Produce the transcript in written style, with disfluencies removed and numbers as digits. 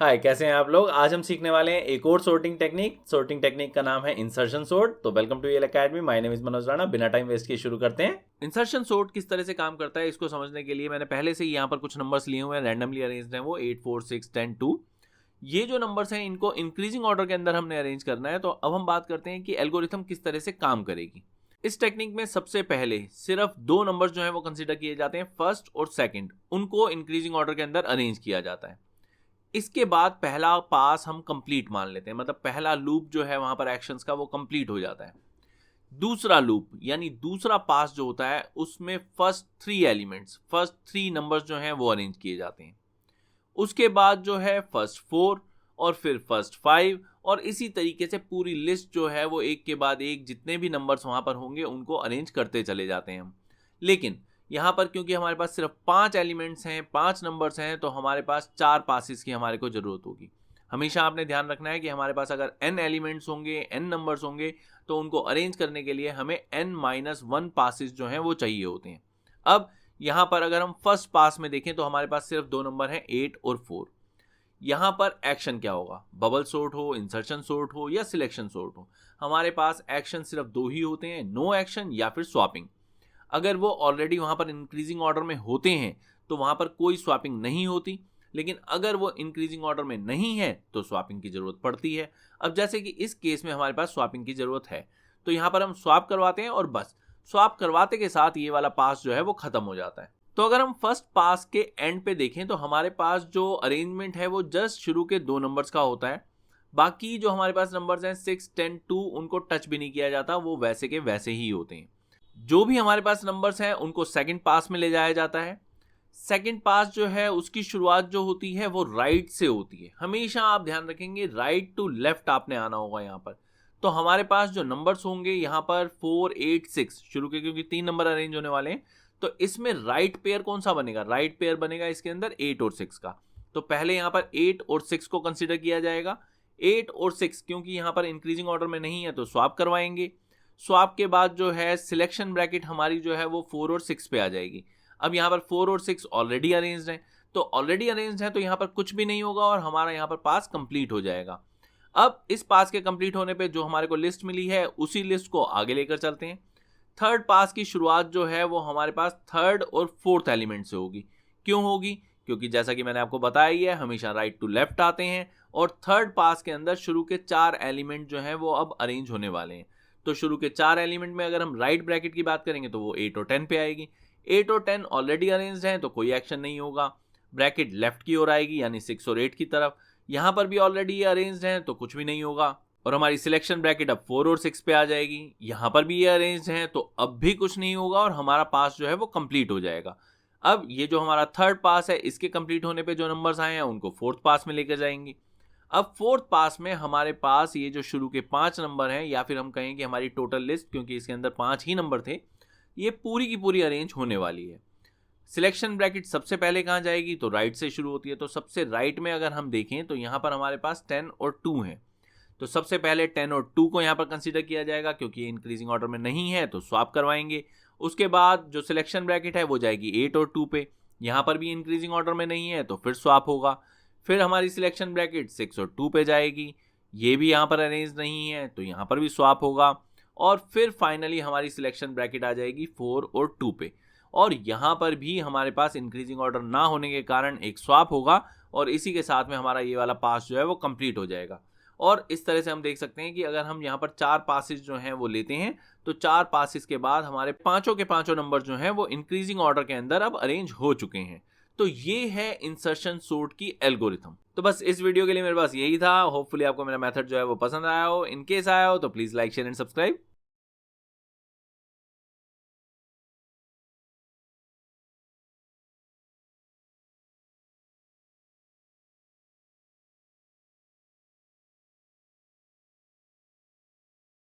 हाय, कैसे हैं आप लोग। आज हम सीखने वाले हैं एक और सॉर्टिंग टेक्निक का नाम है इंसर्शन सॉर्ट। तो वेलकम टू यल academy, my name is Manoj Rana. बिना टाइम वेस्ट किए शुरू करते हैं। इंसर्शन सॉर्ट किस तरह से काम करता है इसको समझने के लिए मैंने पहले से ही यहाँ पर कुछ नंबर्स लिए हुए हैं, रैंडमली अरेंज्ड हैं वो 8 4 6 10 2। ये जो नंबर्स हैं इनको इंक्रीजिंग ऑर्डर के अंदर हमने अरेंज करना है। तो अब हम बात करते हैं कि एल्गोरिथम किस तरह से काम करेगी। इस टेक्निक में सबसे पहले सिर्फ दो नंबर्स जो है वो कंसिडर किए जाते हैं, फर्स्ट और सेकंड। उनको इंक्रीजिंग ऑर्डर के अंदर अरेंज किया जाता है। इसके बाद पहला पास हम कंप्लीट मान लेते हैं, मतलब पहला लूप जो है वहां पर एक्शंस का वो कंप्लीट हो जाता है। दूसरा लूप यानी दूसरा पास जो होता है उसमें फर्स्ट थ्री नंबर्स जो हैं वो अरेंज किए जाते हैं। उसके बाद जो है फर्स्ट 4 और फिर फर्स्ट 5 और इसी तरीके से पूरी लिस्ट जो है वो एक के बाद एक जितने भी नंबर्स वहां पर होंगे उनको अरेंज करते चले जाते हैं हम। लेकिन यहाँ पर क्योंकि हमारे पास सिर्फ 5 एलिमेंट्स हैं, 5 नंबर्स हैं, तो हमारे पास 4 पासिस की हमारे को जरूरत होगी। हमेशा आपने ध्यान रखना है कि हमारे पास अगर n एलिमेंट्स होंगे, n नंबर्स होंगे, तो उनको अरेंज करने के लिए हमें n-1 पासिस जो हैं वो चाहिए होते हैं। अब यहाँ पर अगर हम फर्स्ट पास में देखें तो हमारे पास सिर्फ दो नंबर हैं, 8 और 4। यहाँ पर एक्शन क्या होगा, बबल सॉर्ट हो, इंसर्शन सॉर्ट हो या सिलेक्शन सॉर्ट हो, हमारे पास एक्शन सिर्फ दो ही होते हैं, नो एक्शन या फिर स्वैपिंग। अगर वो ऑलरेडी वहां पर इंक्रीजिंग ऑर्डर में होते हैं तो वहां पर कोई स्वैपिंग नहीं होती, लेकिन अगर वो इंक्रीजिंग ऑर्डर में नहीं है तो स्वैपिंग की जरूरत पड़ती है। अब जैसे कि इस केस में हमारे पास स्वैपिंग की जरूरत है, तो यहाँ पर हम स्वैप करवाते हैं और बस स्वैप करवाते के साथ ये वाला पास जो है वो खत्म हो जाता है। तो अगर हम फर्स्ट पास के एंड पे देखें तो हमारे पास जो अरेंजमेंट है वो जस्ट शुरू के दो नंबर्स का होता है। बाकी जो हमारे पास नंबर्स हैं 6 10 2 उनको टच भी नहीं किया जाता, वो वैसे के वैसे ही होते हैं। जो भी हमारे पास नंबर्स हैं उनको सेकंड पास में ले जाया जाता है। सेकंड पास जो है उसकी शुरुआत जो होती है वो राइट से होती है। हमेशा आप ध्यान रखेंगे राइट टू लेफ्ट आपने आना होगा यहाँ पर। तो हमारे पास जो नंबर्स होंगे यहाँ पर 4 8 6 शुरू के, क्योंकि 3 नंबर अरेंज होने वाले हैं, तो इसमें राइट पेयर कौन सा बनेगा, राइट पेयर बनेगा इसके अंदर 8 और 6 का। तो पहले यहाँ पर 8 और 6 को कंसिडर किया जाएगा। 8 और 6 क्योंकि यहाँ पर इंक्रीजिंग ऑर्डर में नहीं है तो स्वैप करवाएंगे। स्वैप के बाद जो है सिलेक्शन ब्रैकेट हमारी जो है वो 4 और 6 पे आ जाएगी। अब यहाँ पर 4 और 6 ऑलरेडी अरेंज्ड हैं, तो ऑलरेडी अरेंज्ड है तो यहाँ पर कुछ भी नहीं होगा और हमारा यहाँ पर पास कंप्लीट हो जाएगा। अब इस पास के कंप्लीट होने पे जो हमारे को लिस्ट मिली है उसी लिस्ट को आगे लेकर चलते हैं। थर्ड पास की शुरुआत जो है वो हमारे पास थर्ड और फोर्थ एलिमेंट से होगी। क्यों होगी, क्योंकि जैसा कि मैंने आपको बताया ही है हमेशा राइट टू लेफ्ट आते हैं और थर्ड पास के अंदर शुरू के 4 एलिमेंट जो है वो अब अरेंज होने वाले हैं। तो शुरू के 4 एलिमेंट में अगर हम राइट ब्रैकेट की बात करेंगे तो वो 8 और 10 पे आएगी। 8 और 10 ऑलरेडी अरेंज्ड हैं तो कोई एक्शन नहीं होगा। ब्रैकेट लेफ्ट की ओर आएगी यानी 6 और 8 की तरफ, यहां पर भी ऑलरेडी ये अरेंज्ड हैं तो कुछ भी नहीं होगा। और हमारी सिलेक्शन ब्रैकेट अब 4 और 6 पे आ जाएगी, यहां पर भी ये अरेंज्ड हैं तो अब भी कुछ नहीं होगा और हमारा पास जो है वो कंप्लीट हो जाएगा। अब ये जो हमारा थर्ड पास है इसके कंप्लीट होने पे जो नंबर्स आए हैं उनको फोर्थ पास में लेकर जाएंगे। अब फोर्थ पास में हमारे पास ये जो शुरू के 5 नंबर हैं, या फिर हम कहें कि हमारी टोटल लिस्ट, क्योंकि इसके अंदर 5 ही नंबर थे, ये पूरी की पूरी अरेंज होने वाली है। सिलेक्शन ब्रैकेट सबसे पहले कहाँ जाएगी, तो राइट से शुरू होती है। तो सबसे राइट में अगर हम देखें तो यहाँ पर हमारे पास 10 और 2 हैं। तो सबसे पहले 10 और 2 को यहाँ पर कंसीडर किया जाएगा, क्योंकि इंक्रीजिंग ऑर्डर में नहीं है तो स्वैप करवाएंगे। उसके बाद जो सिलेक्शन ब्रैकेट है वो जाएगी 8 और 2 पे, यहाँ पर भी इंक्रीजिंग ऑर्डर में नहीं है तो फिर स्वैप होगा। फिर हमारी सिलेक्शन ब्रैकेट 6 और 2 पे जाएगी, ये भी यहाँ पर अरेंज नहीं है तो यहाँ पर भी स्वैप होगा। और फिर फाइनली हमारी सिलेक्शन ब्रैकेट आ जाएगी 4 और 2 पे, और यहाँ पर भी हमारे पास इंक्रीजिंग ऑर्डर ना होने के कारण एक स्वैप होगा और इसी के साथ में हमारा ये वाला पास जो है वो कंप्लीट हो जाएगा। और इस तरह से हम देख सकते हैं कि अगर हम यहाँ पर 4 पासेस जो हैं वो लेते हैं तो 4 पासेस के बाद हमारे पांचों के पांचों नंबर जो हैं वो इंक्रीजिंग ऑर्डर के अंदर अब अरेंज हो चुके हैं। तो ये है इंसर्शन सॉर्ट की एल्गोरिथम। तो बस इस वीडियो के लिए मेरे पास यही था। होपफुली आपको मेरा मेथड जो है वो पसंद आया हो। इन केस आया हो तो please like share and subscribe.